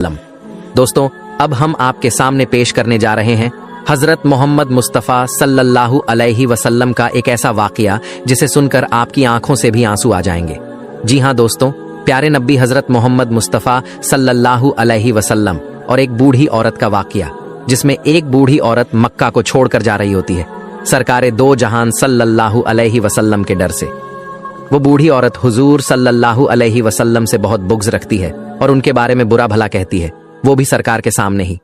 दोस्तों, अब हम आपके सामने पेश करने जा रहे हैं हजरत मोहम्मद मुस्तफ़ा सल्लल्लाहु अलैहि वसल्लम का एक ऐसा वाक़या जिसे सुनकर आपकी आंखों से भी आंसू आ जाएंगे। जी हाँ दोस्तों, प्यारे नबी हजरत मोहम्मद मुस्तफ़ा सल्लल्लाहु अलैहि वसल्लम और एक बूढ़ी औरत का वाक़या, जिसमें एक बूढ़ी औरत मक्का को छोड़कर जा रही होती है सरकारे दो जहान सल्लल्लाहु अलैहि वसल्लम के डर से। वो बूढ़ी औरत हुजूर सल्लल्लाहु अलैहि वसल्लम से बहुत बुग़्ज़ रखती है और उनके बारे में बुरा भला कहती है, वो भी सरकार के सामने ही।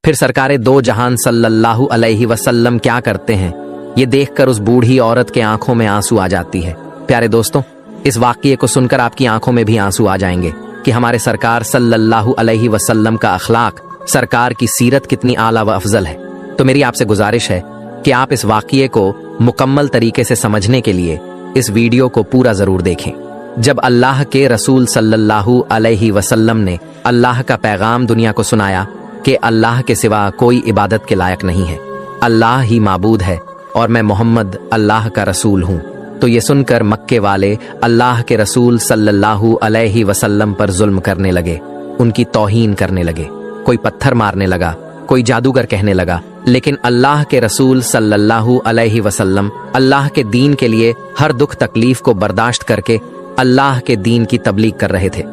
फिर सरकारे दो जहान सल्लल्लाहु अलैहि वसल्लम क्या करते हैं, ये देखकर उस बूढ़ी औरत के आंखों में आंसू आ जाती है। प्यारे दोस्तों, इस वाक़ये को सुनकर आपकी आंखों में भी आंसू आ जाएंगे कि हमारे सरकार सल्लल्लाहु अलैहि वसल्लम का अखलाक, सरकार की सीरत कितनी आला व अफजल है। तो मेरी आपसे गुजारिश है कि आप इस वाक़ये को मुकम्मल तरीके से समझने के लिए इस वीडियो को पूरा ज़रूर देखें। जब अल्लाह के रसूल सल्लल्लाहु अलैहि वसल्लम ने अल्लाह का पैगाम दुनिया को सुनाया कि अल्लाह के सिवा कोई इबादत के लायक नहीं है, अल्लाह ही माबूद है और मैं मोहम्मद अल्लाह का रसूल हूँ, तो ये सुनकर मक्के वाले अल्लाह के रसूल सल्लल्लाहु अलैहि वसल्लम पर जुल्म करने लगे, उनकी तौहीन करने लगे। कोई पत्थर मारने लगा, कोई जादूगर कहने लगा, लेकिन अल्लाह के रसूल सल्लल्लाहु अलैहि वसल्लम अल्लाह के दीन के लिए हर दुख तकलीफ को बर्दाश्त करके अल्लाह के दीन की तबलीग कर रहे थे।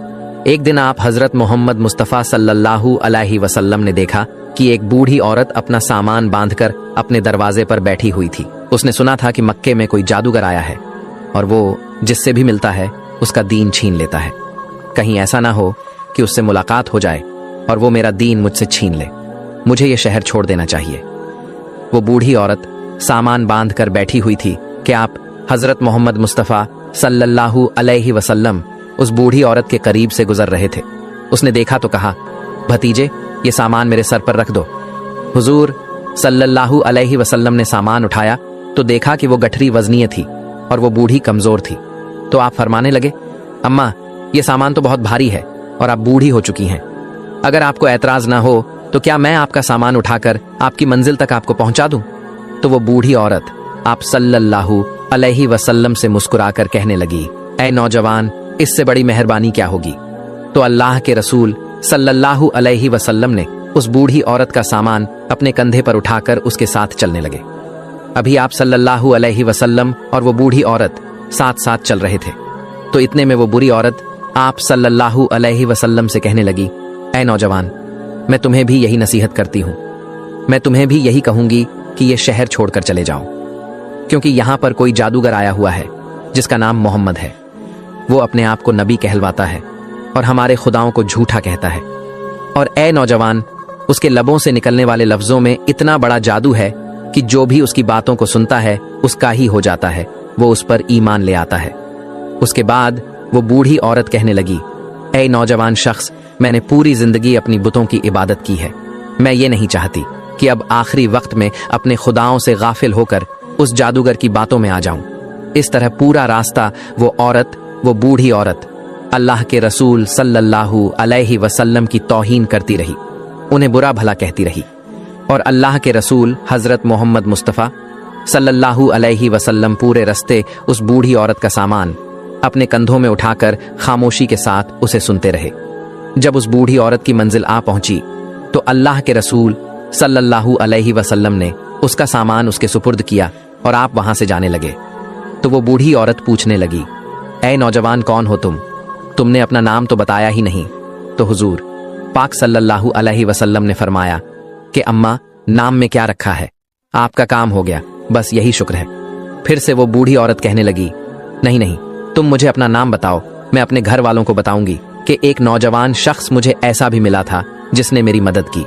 एक दिन आप हजरत मोहम्मद मुस्तफ़ा सल्लल्लाहु अलैहि वसल्लम ने देखा कि एक बूढ़ी औरत अपना सामान बांधकर अपने दरवाजे पर बैठी हुई थी। उसने सुना था कि मक्के में कोई जादूगर आया है और वो जिससे भी मिलता है उसका दीन छीन लेता है। कहीं ऐसा ना हो कि उससे मुलाकात हो जाए और वो मेरा दीन मुझसे छीन ले, मुझे ये शहर छोड़ देना चाहिए। वो बूढ़ी औरत सामान बांध कर बैठी हुई थी कि आप हजरत मोहम्मद मुस्तफ़ा सल्लल्लाहु अलैहि वसल्लम उस बूढ़ी औरत के करीब से गुजर रहे थे। उसने देखा तो कहा, भतीजे ये सामान मेरे सर पर रख दो। हुजूर सल्लल्लाहु अलैहि वसल्लम ने सामान उठाया तो देखा कि वो गठरी वजनीय थी और वो बूढ़ी कमजोर थी। तो आप फरमाने लगे, अम्मा ये सामान तो बहुत भारी है और आप बूढ़ी हो चुकी हैं, अगर आपको एतराज ना हो तो क्या मैं आपका सामान उठाकर आपकी मंजिल तक आपको पहुंचा दूं? तो वो बूढ़ी औरत आप सल्लल्लाहु अलैहि वसल्लम से मुस्कुराकर कहने लगी, ऐ नौजवान, इससे बड़ी मेहरबानी क्या होगी? तो अल्लाह के रसूल सल्लल्लाहु अलैहि वसल्लम ने उस बूढ़ी औरत का सामान अपने कंधे पर उठाकर उसके साथ चलने लगे। अभी आप सल्लल्लाहु अलैहि वसल्लम और वो बूढ़ी औरत साथ साथ चल रहे थे। तो इतने में वो बुरी औरत आप सल्लल्लाहु अलैहि वसल्लम से कहने लगी, ऐ नौजवान, मैं तुम्हें भी यही नसीहत करती हूँ, मैं तुम्हें भी यही कहूंगी कि ये शहर छोड़कर चले जाओ, क्योंकि यहाँ पर कोई जादूगर आया हुआ है जिसका नाम मोहम्मद है। वो अपने आप को नबी कहलवाता है और हमारे खुदाओं को झूठा कहता है। और ए नौजवान, उसके लबों से निकलने वाले लफ्जों में इतना बड़ा जादू है कि जो भी उसकी बातों को सुनता है उसका ही हो जाता है, वो उस पर ईमान ले आता है। उसके बाद वो बूढ़ी औरत कहने लगी, ए नौजवान शख्स, मैंने पूरी जिंदगी अपनी बुतों की इबादत की है, मैं ये नहीं चाहती कि अब आखिरी वक्त में अपने खुदाओं से गाफिल होकर उस जादूगर की बातों में आ जाऊं। इस तरह पूरा रास्ता वो औरत, वो बूढ़ी औरत अल्लाह के रसूल सल्लल्लाहु अलैहि वसल्लम की तौहीन करती रही, उन्हें बुरा भला कहती रही। और अल्लाह के रसूल हजरत मोहम्मद मुस्तफ़ा सल्लल्लाहु अलैहि वसल्लम पूरे रास्ते उस बूढ़ी औरत का सामान अपने कंधों में उठाकर खामोशी के साथ उसे सुनते रहे। जब उस बूढ़ी औरत की मंजिल आ पहुंची तो अल्लाह के रसूल सल्लल्लाहु अलैहि वसल्लम ने उसका सामान उसके सुपुर्द किया और आप वहां से जाने लगे। तो वो बूढ़ी औरत पूछने लगी, ऐ नौजवान, कौन हो तुम? तुमने अपना नाम तो बताया ही नहीं। तो हुजूर पाक सल्लल्लाहु अलैहि वसल्लम ने फरमाया कि अम्मा, नाम में क्या रखा है, आपका काम हो गया, बस यही शुक्र है। फिर से वो बूढ़ी औरत कहने लगी, नहीं नहीं, तुम मुझे अपना नाम बताओ, मैं अपने घर वालों को बताऊंगी कि एक नौजवान शख्स मुझे ऐसा भी मिला था जिसने मेरी मदद की।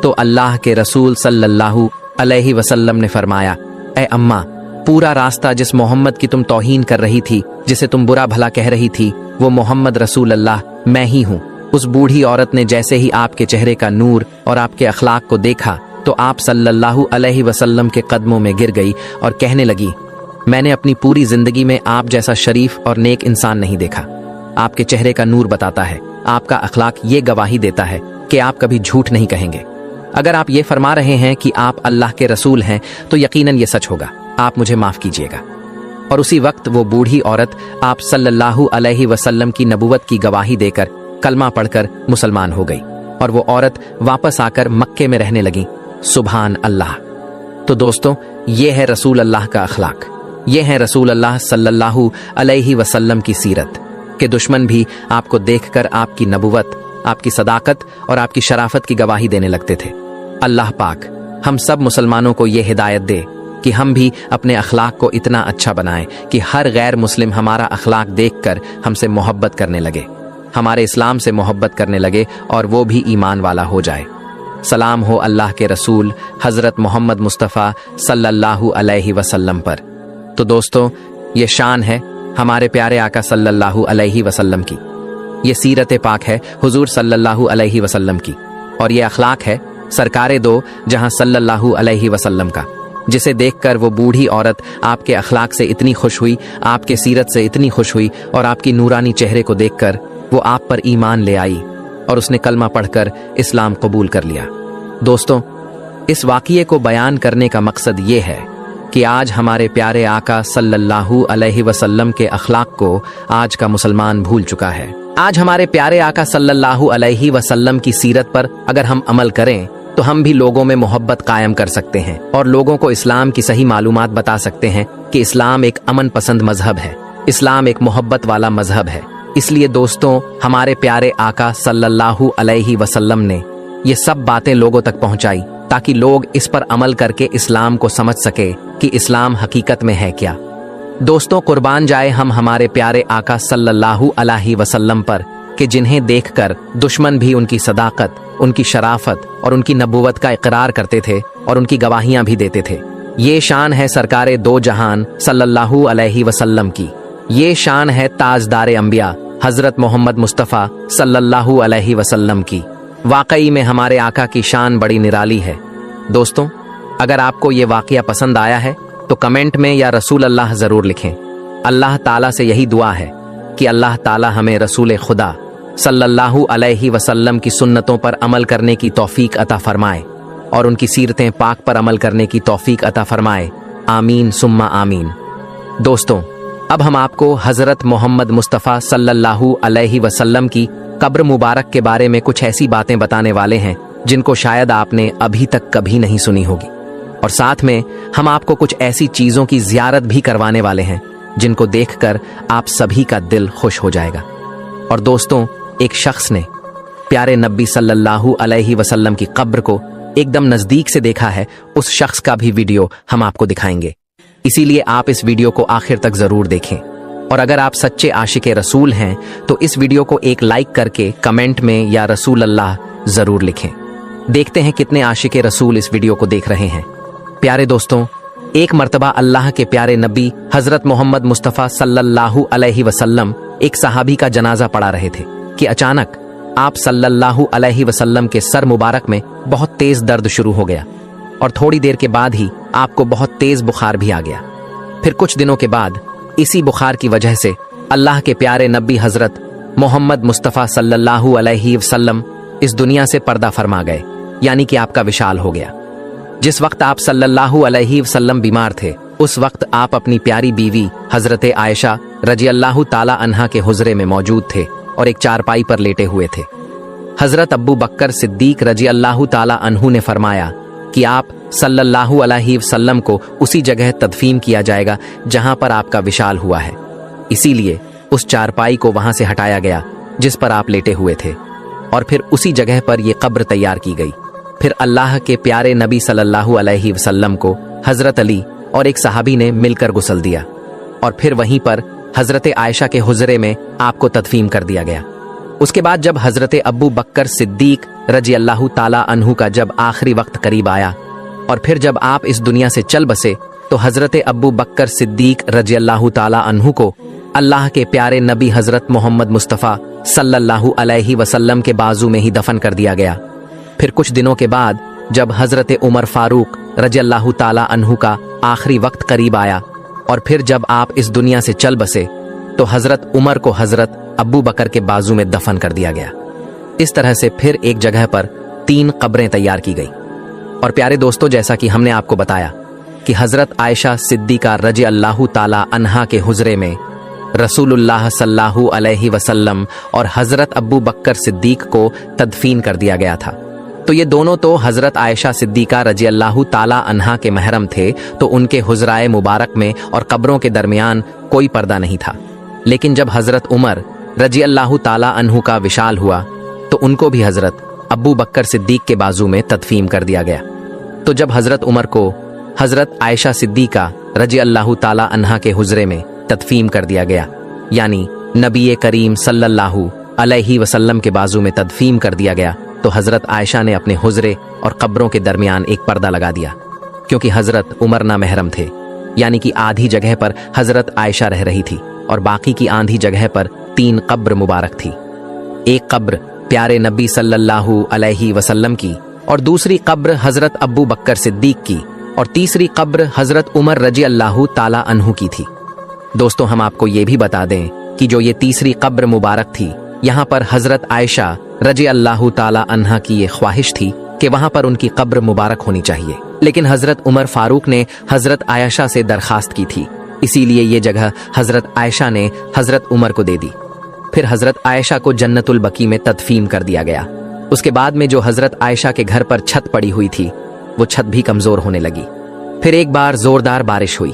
तो अल्लाह के रसूल सल्लल्लाहु अलैहि वसल्लम ने फरमाया, ऐ अम्मा, पूरा रास्ता जिस मोहम्मद की तुम तौहीन कर रही थी, जिसे तुम बुरा भला कह रही थी, वो मोहम्मद रसूल अल्लाह मैं ही हूँ। उस बूढ़ी औरत ने जैसे ही आपके चेहरे का नूर और आपके अखलाक को देखा तो आप सल्लल्लाहु अलैहि वसल्लम के कदमों में गिर गई और कहने लगी, मैंने अपनी पूरी जिंदगी में आप जैसा शरीफ और नेक इंसान नहीं देखा। आपके चेहरे का नूर बताता है, आपका अखलाक ये गवाही देता है कि आप कभी झूठ नहीं कहेंगे। अगर आप ये फरमा रहे हैं कि आप अल्लाह के रसूल हैं तो यकीनन ये सच होगा, आप मुझे माफ कीजिएगा। और उसी वक्त वो बूढ़ी औरत आप सल्लल्लाहु अलैहि वसल्लम की नबुवत की गवाही देकर कलमा पढ़कर मुसलमान हो गई। और वो औरत वापस आकर मक्के में रहने लगी। सुभान अल्लाह। तो दोस्तों, ये है रसूल अल्लाह का अखलाक, ये है रसूल अल्लाह सल्लल्लाहु अलैहि वसल्लम की सीरत कि दुश्मन भी आपको देखकर आपकी नबुवत, आपकी सदाकत और आपकी शराफत की गवाही देने लगते थे। अल्लाह पाक हम सब मुसलमानों को ये हिदायत दे कि हम भी अपने अखलाक को इतना अच्छा बनाएं कि हर गैर मुस्लिम हमारा अखलाक देखकर हमसे मोहब्बत करने लगे, हमारे इस्लाम से मोहब्बत करने लगे और वो भी ईमान वाला हो जाए। सलाम हो अल्लाह के रसूल हज़रत मोहम्मद मुस्तफ़ा सल्लल्लाहु अलैहि वसल्लम पर। तो दोस्तों, ये शान है हमारे प्यारे आका सल्लल्लाहु अलैहि वसल्लम की, ये सीरत पाक है हुजूर सल्लल्लाहु अलैहि वसल्लम की, और ये अखलाक है सरकारे दो जहां सल्लल्लाहु अलैहि वसल्लम का, जिसे देखकर वो बूढ़ी औरत आपके अखलाक से इतनी खुश हुई, आपके सीरत से इतनी खुश हुई और आपकी नूरानी चेहरे को देखकर वो आप पर ईमान ले आई और उसने कलमा पढ़कर इस्लाम कबूल कर लिया। दोस्तों, इस वाक़िए को बयान करने का मकसद ये है कि आज हमारे प्यारे आका सल्लल्लाहु अलैहि वसल्लम के अखलाक को आज का मुसलमान भूल चुका है। आज हमारे प्यारे आका सल्लल्लाहु अलैहि वसल्लम की सीरत पर अगर हम अमल करें तो हम भी लोगों में मोहब्बत कायम कर सकते हैं और लोगों को इस्लाम की सही मालूमात बता सकते हैं कि इस्लाम एक अमन पसंद मजहब है, इस्लाम एक मोहब्बत वाला मजहब है। इसलिए दोस्तों, हमारे प्यारे आका सल्लल्लाहु अलैहि वसल्लम ने ये सब बातें लोगों तक पहुंचाई ताकि लोग इस पर अमल करके इस्लाम को समझ सके कि इस्लाम हकीकत में है क्या। दोस्तों, कुर्बान जाए हम हमारे प्यारे आका सल्लल्लाहु अलैहि वसल्लम पर कि जिन्हें देखकर दुश्मन भी उनकी सदाकत, उनकी शराफत और उनकी नबूवत का इकरार करते थे और उनकी गवाहियां भी देते थे। ये शान है सरकारे दो जहान सल्लल्लाहु अलैहि वसल्लम की, ये शान है ताजदारे अंबिया हजरत मोहम्मद मुस्तफ़ा सल्लल्लाहु अलैहि वसल्लम की। वाकई में हमारे आका की शान बड़ी निराली है। दोस्तों, अगर आपको ये वाक़या पसंद आया है तो कमेंट में या रसूल अल्लाह ज़रूर लिखें। अल्लाह ताला से यही दुआ है कि अल्लाह ताला हमें रसूल खुदा सल्लल्लाहु अलैहि वसल्लम की सुन्नतों पर अमल करने की तौफीक अता फरमाए और उनकी सीरतें पाक पर अमल करने की तौफीक अता फरमाए। आमीन सुम्मा आमीन। दोस्तों, अब हम आपको हज़रत मोहम्मद मुस्तफ़ा सल्लल्लाहु अलैहि वसल्लम की कब्र मुबारक के बारे में कुछ ऐसी बातें बताने वाले हैं जिनको शायद आपने अभी तक कभी नहीं सुनी होगी, और साथ में हम आपको कुछ ऐसी चीज़ों की ज़ियारत भी करवाने वाले हैं जिनको देखकर आप सभी का दिल खुश हो जाएगा। और दोस्तों, एक शख्स ने प्यारे नबी सल्लल्लाहु अलैहि वसल्लम की कब्र को एकदम नज़दीक से देखा है, उस शख्स का भी वीडियो हम आपको दिखाएंगे। इसीलिए आप इस वीडियो को आखिर तक ज़रूर देखें, और अगर आप सच्चे आशिके रसूल हैं तो इस वीडियो को एक लाइक करके कमेंट में या रसूल अल्लाह ज़रूर लिखें। देखते हैं कितने आशिके रसूल इस वीडियो को देख रहे हैं। प्यारे दोस्तों, एक मर्तबा अल्लाह के प्यारे नबी हज़रत मोहम्मद मुस्तफ़ा सल्लल्लाहु अलैहि वसल्लम एक सहाबी का जनाजा पढ़ा रहे थे कि अचानक आप सल्लल्लाहु अलैहि वसल्लम के सर मुबारक में बहुत तेज़ दर्द शुरू हो गया और थोड़ी देर के बाद ही आपको बहुत तेज़ बुखार भी आ गया। फिर कुछ दिनों के बाद इसी बुखार की वजह से अल्लाह के प्यारे नबी हज़रत मोहम्मद मुस्तफ़ा सल्लल्लाहु अलैहि वसल्लम इस दुनिया से पर्दा फरमा गए, यानी कि आपका विशाल हो गया। जिस वक्त आप सल्लल्लाहु अलैहि वसल्लम बीमार थे, उस वक्त आप अपनी प्यारी बीवी हज़रत आयशा रजी अल्लाह ताला अन्हा के हुजरे में मौजूद थे और एक चारपाई पर लेटे हुए थे। हज़रत अब्बू बकर सिद्दीक रजी अल्लाह ताला अन्हु ने फरमाया कि आप सल्लल्लाहु अलैहि वसल्लम को उसी जगह तदफीन किया जाएगा जहां पर आपका विशाल हुआ है। इसीलिए उस चारपाई को वहां से हटाया गया जिस पर आप लेटे हुए थे, और फिर उसी जगह पर यह कब्र तैयार की गई। फिर अल्लाह के प्यारे नबी सल्लल्लाहु अलैहि वसल्लम को हज़रत अली और एक सहाबी ने मिलकर गुस्ल दिया, और फिर वहीं पर हज़रत आयशा के हुजरे में आपको तदफीन कर दिया गया। उसके बाद जब हज़रत अब्बू बकर सिद्दीक रजी अल्लाह ताला अन्हु का जब आखिरी वक्त करीब आया और फिर जब आप इस दुनिया से चल बसे, तो हज़रत अब्बू बकर सिद्दीक रजी अल्लाह ताला अन्हु को अल्लाह के प्यारे नबी हज़रत मोहम्मद मुस्तफ़ा सल्लल्लाहु अलैहि वसल्लम के बाजू में ही दफन कर दिया गया। फिर कुछ दिनों के बाद जब हज़रत उमर फारूक रजी अल्लाह ताला अन्हु का आखिरी वक्त करीब आया और फिर जब आप इस दुनिया से चल बसे, तो हज़रत उमर को हज़रत अब्बू बकर के बाजू में दफन कर दिया गया। इस तरह से फिर एक जगह पर 3 कब्रें तैयार की गई। और प्यारे दोस्तों, जैसा कि हमने आपको बताया कि हज़रत आयशा सिद्दीका रजी अल्लाह ताला अन्हा के हुजरे में रसूलुल्लाह सल्लल्लाहु अलैहि वसल्लम और हजरत अब्बू बकर सिद्दीक को तदफीन कर दिया गया था। तो ये दोनों तो हजरत आयशा सिद्दीका रजी अल्लाह ताला अन्हा के महरम थे, तो उनके हुजराए मुबारक में और कब्रों के दरमियान कोई पर्दा नहीं था। लेकिन जब हजरत उमर रजी अल्लाह ताला अन्हु का विशाल हुआ तो उनको भी हजरत अब्बू बकर सिद्दीक के बाजू में तदफीन कर दिया गया। तो जब हजरत उमर को हजरत आयशा सिद्दीका रजी अल्लाह ताला अन्हा के हुजरे में तदफीन कर दिया गया, यानी नबी करीम सल्लल्लाहु अलैहि वसल्लम के बाजू में तदफीन कर दिया गया, तो हजरत आयशा ने अपने हुजरे और कब्रों के दरमियान एक पर्दा लगा दिया। क्योंकि हजरत उमर ना महरम थे, यानी कि आधी जगह पर हजरत आयशा रह रही थी और बाकी की आधी जगह पर 3 कब्र मुबारक थी। एक कब्र प्यारे नबी सल्लल्लाहु अलैहि वसल्लम की, और दूसरी कब्र हजरत अब्बू बकर सिद्दीक की, और तीसरी कब्र हजरत उमर रजी अल्लाह ताला अन्हु की थी। दोस्तों, हम आपको ये भी बता दें कि जो ये तीसरी कब्र मुबारक थी, यहाँ पर हजरत आयशा रजी अल्लाह ताला अन्हा की ये ख्वाहिश थी कि वहां पर उनकी कब्र मुबारक होनी चाहिए, लेकिन हजरत उमर फारूक ने हजरत आयशा से दरखास्त की थी, इसीलिए ये जगह हजरत आयशा ने हजरत उमर को दे दी। फिर हजरत आयशा को जन्नतुल बकी में तदफीन कर दिया गया। उसके बाद में जो हजरत आयशा के घर पर छत पड़ी हुई थी, वो छत भी कमजोर होने लगी। फिर एक बार जोरदार बारिश हुई।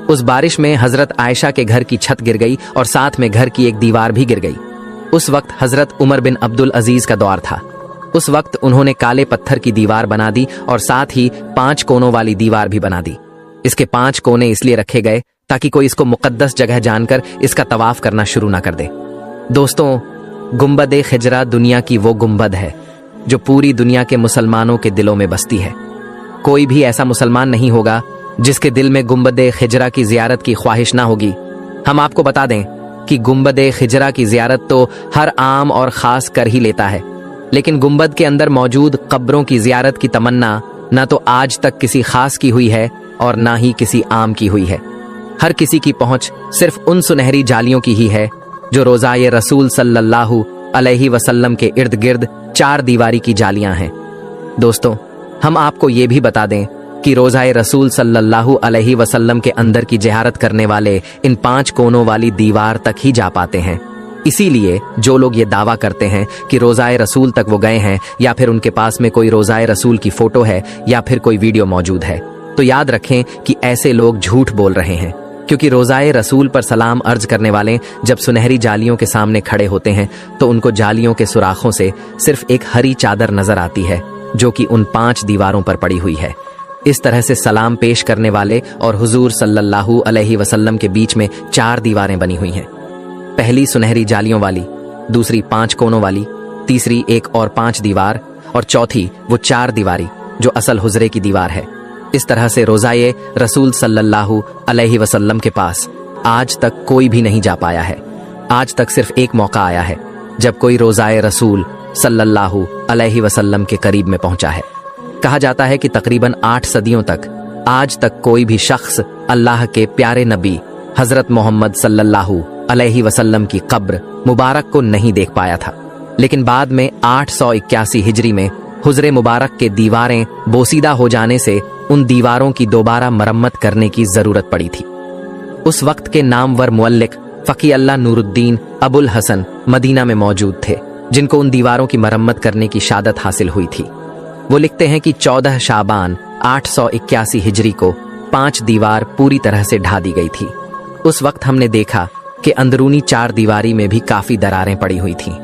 उस बारिश में हजरत आयशा के घर की छत गिर गई और साथ में घर की एक दीवार भी गिर गई। उस वक्त हजरत उमर बिन अब्दुल अजीज का दौर था। उस वक्त उन्होंने काले पत्थर की दीवार बना दी और साथ ही 5 कोनों वाली दीवार भी बना दी। इसके 5 कोने इसलिए रखे गए ताकि कोई इसको मुकद्दस जगह जानकर इसका तवाफ करना शुरू ना कर दे। दोस्तों, गुंबद खिजरा दुनिया की वो गुंबद है जो पूरी दुनिया के मुसलमानों के दिलों में बसती है। कोई भी ऐसा मुसलमान नहीं होगा जिसके दिल में गुंबद खिजरा की जियारत की ख्वाहिश ना होगी। हम आपको बता दें कि गुंबद खिजरा की जियारत तो हर आम और खास कर ही लेता है, लेकिन गुंबद के अंदर मौजूद कब्रों की जियारत की तमन्ना ना तो आज तक किसी खास की हुई है और ना ही किसी आम की हुई है। हर किसी की पहुंच सिर्फ उन सुनहरी जालियों की ही है जो रोज़ाए रसूल सल्लल्लाहु अलैहि वसल्लम के इर्द गिर्द 4 दीवारी की जालियां हैं। दोस्तों, हम आपको ये भी बता दें कि रोज़ाए रसूल सल्लल्लाहु अलैहि वसल्लम के अंदर की जियारत करने वाले इन 5 कोनों वाली दीवार तक ही जा पाते हैं। इसीलिए जो लोग ये दावा करते हैं कि रोज़ाए रसूल तक वो गए हैं, या फिर उनके पास में कोई रोज़ाए रसूल की फोटो है या फिर कोई वीडियो मौजूद है, तो याद रखें कि ऐसे लोग झूठ बोल रहे हैं। क्योंकि रोज़ाए रसूल पर सलाम अर्ज करने वाले जब सुनहरी जालियों के सामने खड़े होते हैं तो उनको जालियों के सुराखों से सिर्फ एक हरी चादर नजर आती है जो कि उन 5 दीवारों पर पड़ी हुई है। इस तरह से सलाम पेश करने वाले और हुजूर सल्लल्लाहु अलैहि वसल्लम के बीच में 4 दीवारें बनी हुई हैं। पहली सुनहरी जालियों वाली, दूसरी 5 कोनों वाली, तीसरी एक और 5 दीवार, और चौथी वो 4 दीवारी जो असल हुजरे की दीवार है। इस तरह से रोज़ाए रसूल सल्लल्लाहु अलैहि वसल्लम के पास आज तक कोई भी नहीं जा पाया है। आज तक सिर्फ एक मौका आया है जब कोई रोज़ाए रसूल सल्लल्लाहु अलैहि वसल्लम के करीब में पहुंचा है। कहा जाता है कि तकरीबन 8 सदियों तक आज तक कोई भी शख्स अल्लाह के प्यारे नबी हजरत मोहम्मद सल्लल्लाहु अलैहि वसल्लम की कब्र मुबारक को नहीं देख पाया था। लेकिन बाद में 881 हिजरी में हुजरे मुबारक के दीवारें बोसीदा हो जाने से उन दीवारों की दोबारा मरम्मत करने की जरूरत पड़ी थी। उस वक्त के नामवर मुअल्लिक फकी अल्लाह नूरुद्दीन अबुल हसन मदीना में मौजूद थे, जिनको उन दीवारों की मरम्मत करने की शादत हासिल हुई थी। वो लिखते हैं कि 14 शाबान 881 हिजरी को 5 दीवार पूरी तरह से ढा दी गई थी। उस वक्त हमने देखा कि अंदरूनी 4 दीवारी में भी काफी दरारें पड़ी हुई थीं,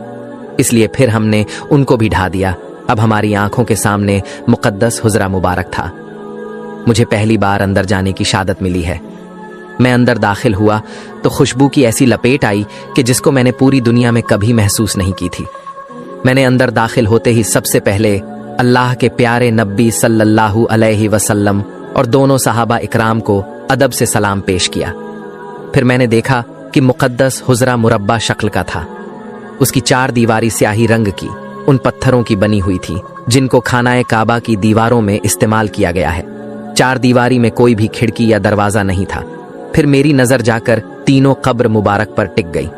इसलिए फिर हमने उनको भी ढा दिया। अब हमारी आंखों के सामने मुकद्दस हुजरा मुबारक था। मुझे पहली बार अंदर जाने की शादत मिली है। मैं अंदर दाखिल हुआ तो खुशबू की ऐसी लपेट आई कि जिसको मैंने पूरी दुनिया में कभी महसूस नहीं की थी। मैंने अंदर दाखिल होते ही सबसे पहले अल्लाह के प्यारे नबी सल्लल्लाहु अलैहि वसल्लम और दोनों सहाबा इकराम को अदब से सलाम पेश किया। फिर मैंने देखा कि मुकद्दस हुजरा मुरब्बा शक्ल का था। उसकी 4 दीवारी स्याही रंग की उन पत्थरों की बनी हुई थी जिनको खानाए काबा की दीवारों में इस्तेमाल किया गया है। 4 दीवारी में कोई भी खिड़की या दरवाजा नहीं था। फिर मेरी नजर जाकर तीनों कब्र मुबारक पर टिक गई।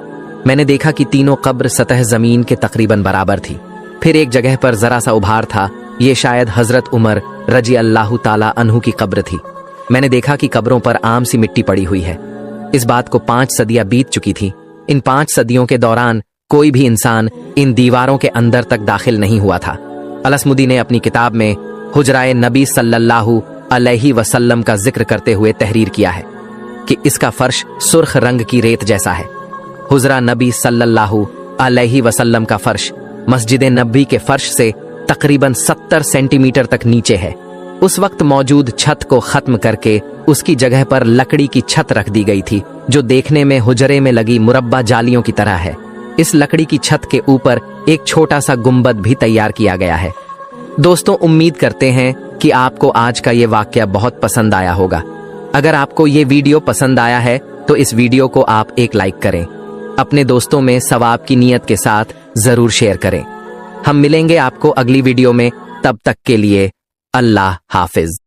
मैंने देखा कि तीनों कब्र सतह जमीन के तकरीबन बराबर थी। फिर एक जगह पर जरा सा उभार था, ये शायद हजरत उमर रजी अल्लाह ताला अन्हु की कब्र थी। मैंने देखा कि कब्रों पर आम सी मिट्टी पड़ी हुई है। इस बात को 5 सदियां बीत चुकी थी। इन 5 सदियों के दौरान कोई भी इंसान इन दीवारों के अंदर तक दाखिल नहीं हुआ था। अलस्मुदी ने अपनी किताब में हुजराए नबी सल्लल्लाहु अलैहि वसल्लम का जिक्र करते हुए तहरीर किया है कि इसका फर्श सुर्ख रंग की रेत जैसा है। हुजरा नबी सल्लल्लाहु अलैहि वसल्लम का फर्श मस्जिद नबी के फर्श से तकरीबन 70 सेंटीमीटर तक नीचे है। उस वक्त मौजूद छत को खत्म करके उसकी जगह पर लकड़ी की छत रख दी गई थी, जो देखने में हुजरे में लगी मुरब्बा जालियों की तरह है। इस लकड़ी की छत के ऊपर एक छोटा सा गुंबद भी तैयार किया गया है। दोस्तों, उम्मीद करते हैं कि आपको आज का ये वाकया बहुत पसंद आया होगा। अगर आपको ये वीडियो पसंद आया है तो इस वीडियो को आप एक लाइक करें। अपने दोस्तों में सवाब की नीयत के साथ जरूर शेयर करें। हम मिलेंगे आपको अगली वीडियो में, तब तक के लिए अल्लाह हाफिज।